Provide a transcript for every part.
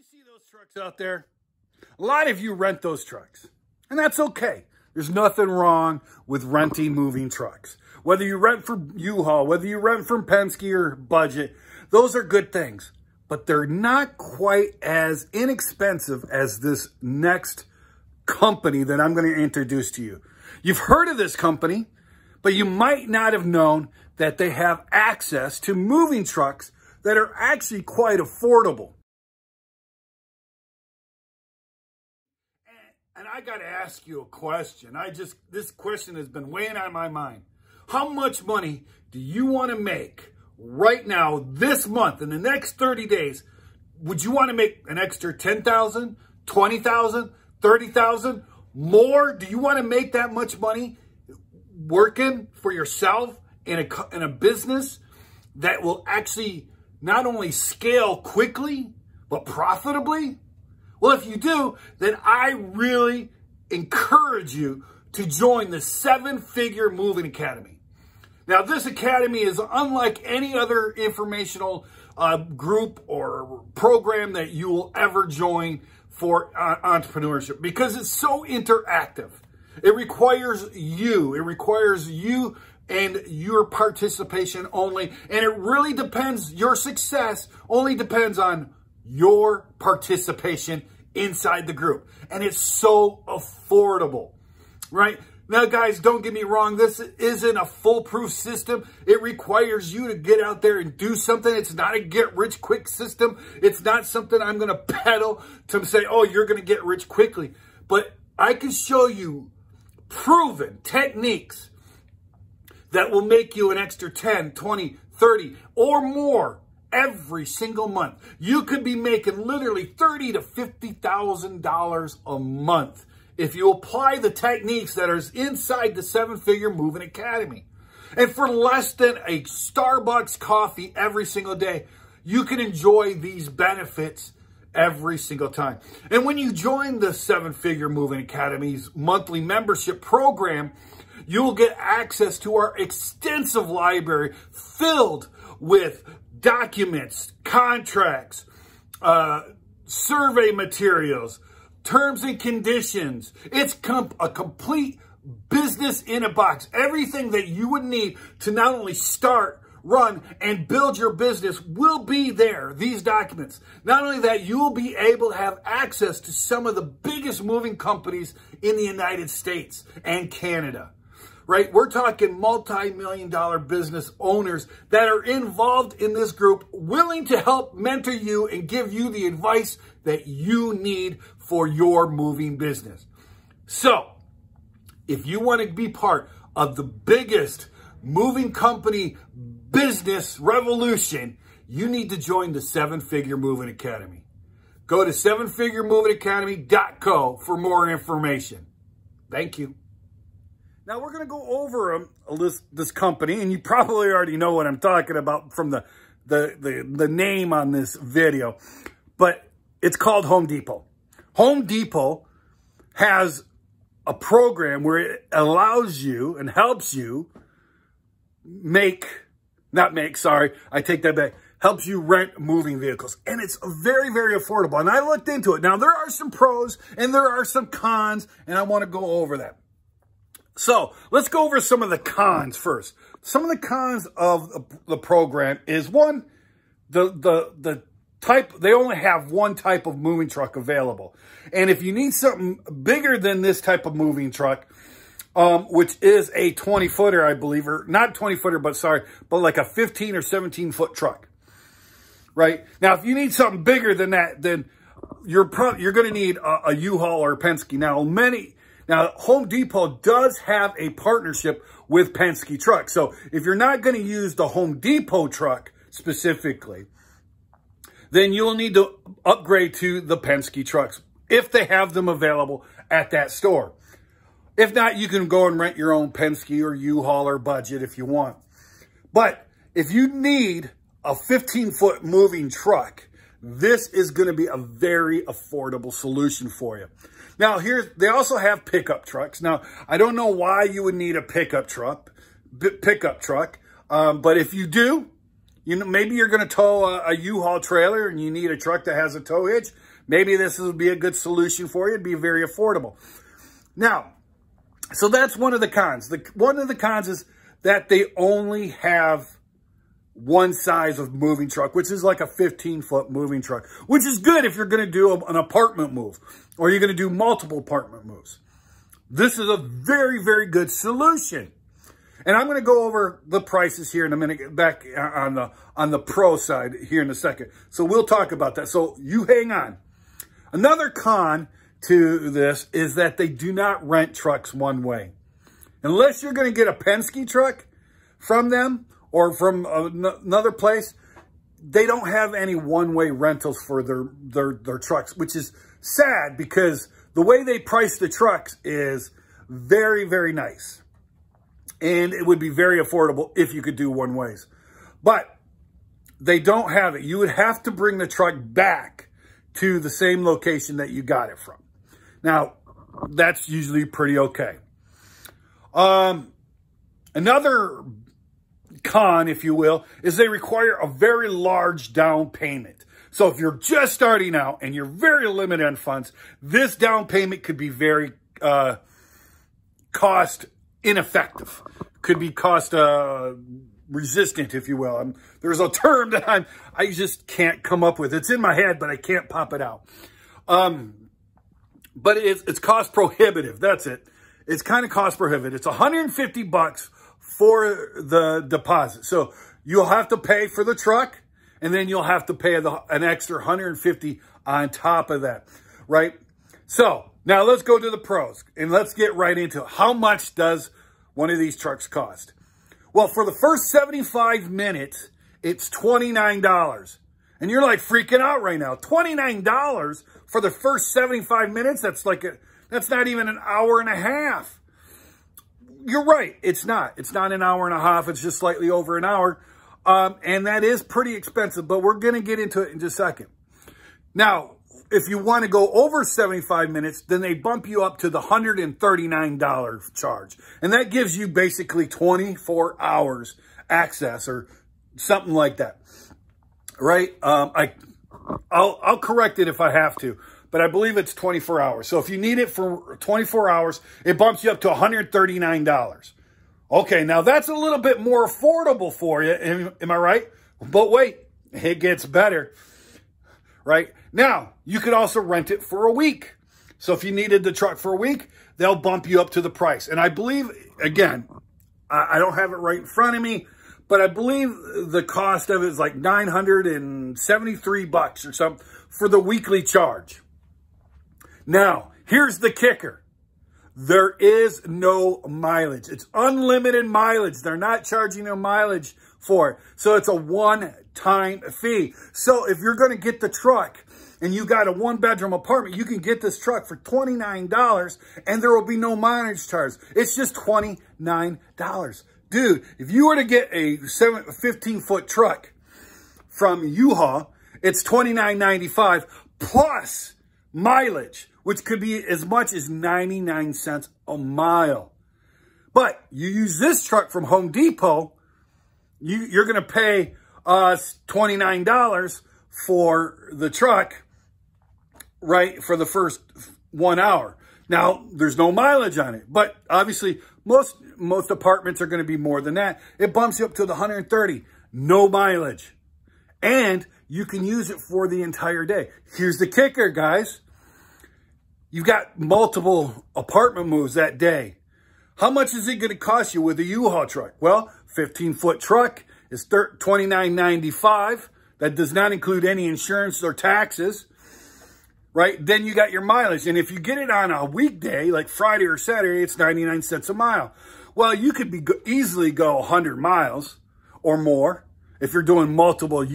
You see those trucks out there? A lot of you rent those trucks, and that's okay. There's nothing wrong with renting moving trucks. Whether you rent from U-Haul, whether you rent from Penske or Budget, those are good things. But they're not quite as inexpensive as this next company that I'm going to introduce to you. You've heard of this company, but you might not have known that they have access to moving trucks that are actually quite affordable. And I got to ask you a question. This question has been weighing on my mind. How much money do you want to make right now, this month, in the next 30 days? Would you want to make an extra $10,000, $20,000, $30,000 more? Do you want to make that much money working for yourself in a business that will actually not only scale quickly, but profitably? Well, if you do, then I really encourage you to join the 7-Figure Moving Academy. Now, this academy is unlike any other informational group or program that you will ever join for entrepreneurship, because it's so interactive. It requires you. It requires you and your participation only. And it really depends, your success only depends on your participation inside the group. And it's so affordable, right? Now, guys, don't get me wrong. This isn't a foolproof system. It requires you to get out there and do something. It's not a get-rich-quick system. It's not something I'm going to peddle to say, oh, you're going to get rich quickly. But I can show you proven techniques that will make you an extra 10, 20, 30, or more every single month. You could be making literally $30,000 to $50,000 a month if you apply the techniques that are inside the 7-Figure Moving Academy. And for less than a Starbucks coffee every single day, you can enjoy these benefits every single time. And when you join the 7-Figure Moving Academy's monthly membership program, you'll get access to our extensive library filled with documents, contracts, survey materials, terms and conditions. It's a complete business in a box. Everything that you would need to not only start, run, and build your business will be there, these documents. Not only that, you will be able to have access to some of the biggest moving companies in the United States and Canada, right? We're talking multi-million-dollar business owners that are involved in this group, willing to help mentor you and give you the advice that you need for your moving business. So, if you want to be part of the biggest moving company business revolution, you need to join the 7-Figure Moving Academy. Go to 7figuremovingacademy.co for more information. Thank you. Now, we're going to go over this company, and you probably already know what I'm talking about from the name on this video, but it's called Home Depot. Home Depot has a program where it allows you and helps you helps you rent moving vehicles. And it's very, very affordable. And I looked into it. Now, there are some pros and there are some cons, and I want to go over that. So let's go over some of the cons first. Some of the cons of the program is, one, the type, they only have one type of moving truck available. And if you need something bigger than this type of moving truck, which is a 20-footer, I believe, or not 20-footer, but like a 15 or 17-foot truck, right? Now, if you need something bigger than that, then you're going to need a U-Haul or a Penske. Now, Home Depot does have a partnership with Penske trucks. So if you're not going to use the Home Depot truck specifically, then you'll need to upgrade to the Penske trucks if they have them available at that store. If not, you can go and rent your own Penske or U-Haul or Budget if you want. But if you need a 15-foot moving truck, this is going to be a very affordable solution for you. Now, they also have pickup trucks. Now, I don't know why you would need a pickup truck, but if you do, maybe you're going to tow a U-Haul trailer and you need a truck that has a tow hitch. maybe this would be a good solution for you. It'd be very affordable. Now, so that's one of the cons. One of the cons is that they only have one size of moving truck, which is like a 15-foot moving truck, which is good if you're going to do an apartment move or you're going to do multiple apartment moves. This is a very, very good solution. And I'm going to go over the prices here in a minute, get back on the pro side here in a second. So we'll talk about that. So you hang on. Another con to this is that they do not rent trucks one way. Unless you're going to get a Penske truck from them or from another place, they don't have any one-way rentals for their trucks, which is sad because the way they price the trucks is very, very nice. And it would be very affordable if you could do one ways. But they don't have it. You would have to bring the truck back to the same location that you got it from. Now, that's usually pretty okay. Another con, if you will, is they require a very large down payment. So if you're just starting out and you're very limited on funds, this down payment could be very cost ineffective. Could be cost resistant, if you will. There's a term that I just can't come up with. It's in my head, but I can't pop it out. But it's cost prohibitive. That's it. It's kind of cost prohibitive. It's $150 for the deposit. So you'll have to pay for the truck, and then you'll have to pay an extra $150 on top of that, right? So now let's go to the pros, and let's get right into it. How much does one of these trucks cost? Well, for the first 75 minutes, it's $29. And you're like freaking out right now. $29 for the first 75 minutes? That's not even an hour and a half. You're right. It's not. It's not an hour and a half. It's just slightly over an hour. And that is pretty expensive, but we're going to get into it in just a second. Now, if you want to go over 75 minutes, then they bump you up to the $139 charge. And that gives you basically 24 hours access or something like that. Right? I'll correct it if I have to, but I believe it's 24 hours. So if you need it for 24 hours, it bumps you up to $139. Okay, now that's a little bit more affordable for you. Am I right? But wait, it gets better. Right? Now, you could also rent it for a week. So if you needed the truck for a week, they'll bump you up to the price. And I believe, again, I don't have it right in front of me, but I believe the cost of it is like $973 or something for the weekly charge. Now, here's the kicker. There is no mileage. It's unlimited mileage. They're not charging you mileage for it. So it's a one-time fee. So if you're going to get the truck and you got a one-bedroom apartment, you can get this truck for $29 and there will be no mileage charge. It's just $29. Dude, if you were to get a 15-foot truck from U-Haul, it's $29.95 plus mileage, which could be as much as 99 cents a mile. But you use this truck from Home Depot, you're going to pay $29 for the truck, right, for the first 1 hour. Now, there's no mileage on it, but obviously most apartments are going to be more than that. It bumps you up to the 130, no mileage. And you can use it for the entire day. Here's the kicker, guys. You've got multiple apartment moves that day. How much is it going to cost you with a U-Haul truck? Well, 15-foot truck is $29.95. That does not include any insurance or taxes, right? Then you got your mileage. And if you get it on a weekday, like Friday or Saturday, it's 99 cents a mile. Well, you could easily go 100 miles or more if you're doing multiple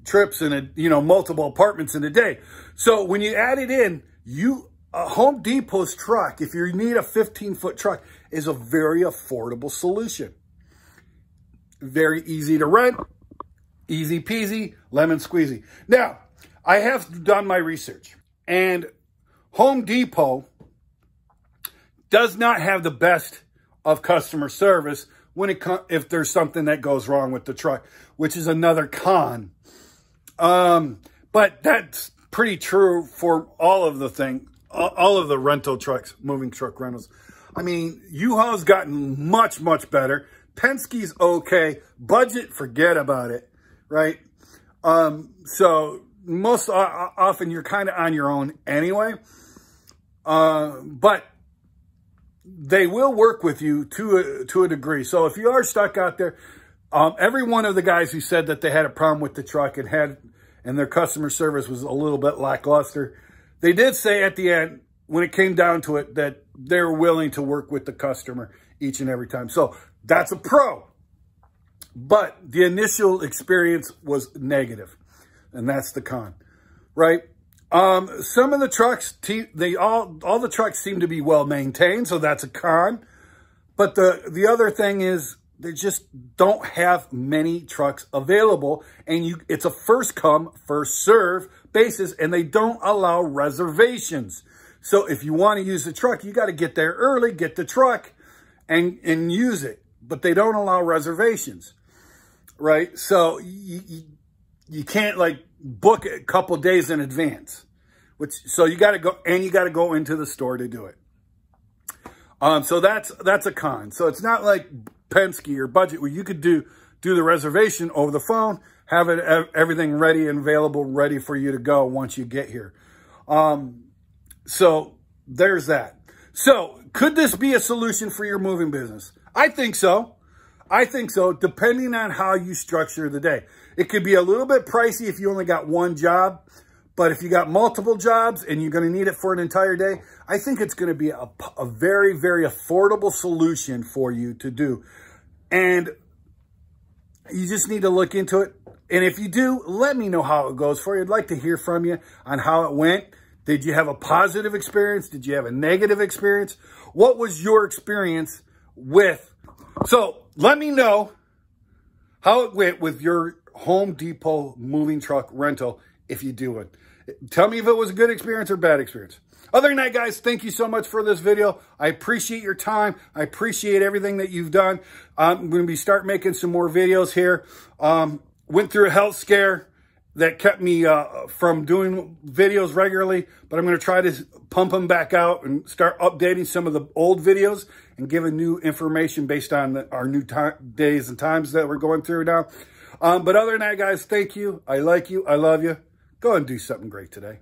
trips and multiple apartments in a day. So when you add it in, Home Depot's truck, if you need a 15-foot truck, is a very affordable solution. Very easy to rent, easy peasy, lemon squeezy. Now, I have done my research, and Home Depot does not have the best of customer service if there's something that goes wrong with the truck, which is another con. But that's pretty true for all of the rental trucks, moving truck rentals. I mean, U-Haul's gotten much, much better. Penske's okay. Budget, forget about it, right? So most often you're kind of on your own anyway. But they will work with you to a degree. So if you are stuck out there, every one of the guys who said that they had a problem with the truck and their customer service was a little bit lackluster, they did say at the end, when it came down to it, that they're willing to work with the customer each and every time. So that's a pro. But the initial experience was negative, and that's the con, right? Some of the trucks, all the trucks seem to be well maintained, so that's a con. But the other thing is they just don't have many trucks available, and it's a first come, first serve basis, and they don't allow reservations. So if you want to use the truck, you got to get there early, get the truck, and use it. But they don't allow reservations, right? So you can't like book it a couple days in advance, so you got to go, and you got to go into the store to do it. So that's a con. So it's not like Penske or Budget where you could do the reservation over the phone, have everything ready and available, ready for you to go once you get here. So there's that. So could this be a solution for your moving business? I think so. I think so, depending on how you structure the day. It could be a little bit pricey if you only got one job, but if you got multiple jobs and you're going to need it for an entire day, I think it's going to be a very, very affordable solution for you to do. And you just need to look into it. And if you do, let me know how it goes for you. I'd like to hear from you on how it went. Did you have a positive experience? Did you have a negative experience? What was your experience with? So let me know how it went with your Home Depot moving truck rental if you do it. Tell me if it was a good experience or bad experience. Other than that, guys, thank you so much for this video. I appreciate your time. I appreciate everything that you've done. I'm going to start making some more videos here. Went through a health scare that kept me from doing videos regularly, but I'm going to try to pump them back out and start updating some of the old videos and giving new information based on our new days and times that we're going through now. But other than that, guys, thank you. I like you. I love you. Go and do something great today.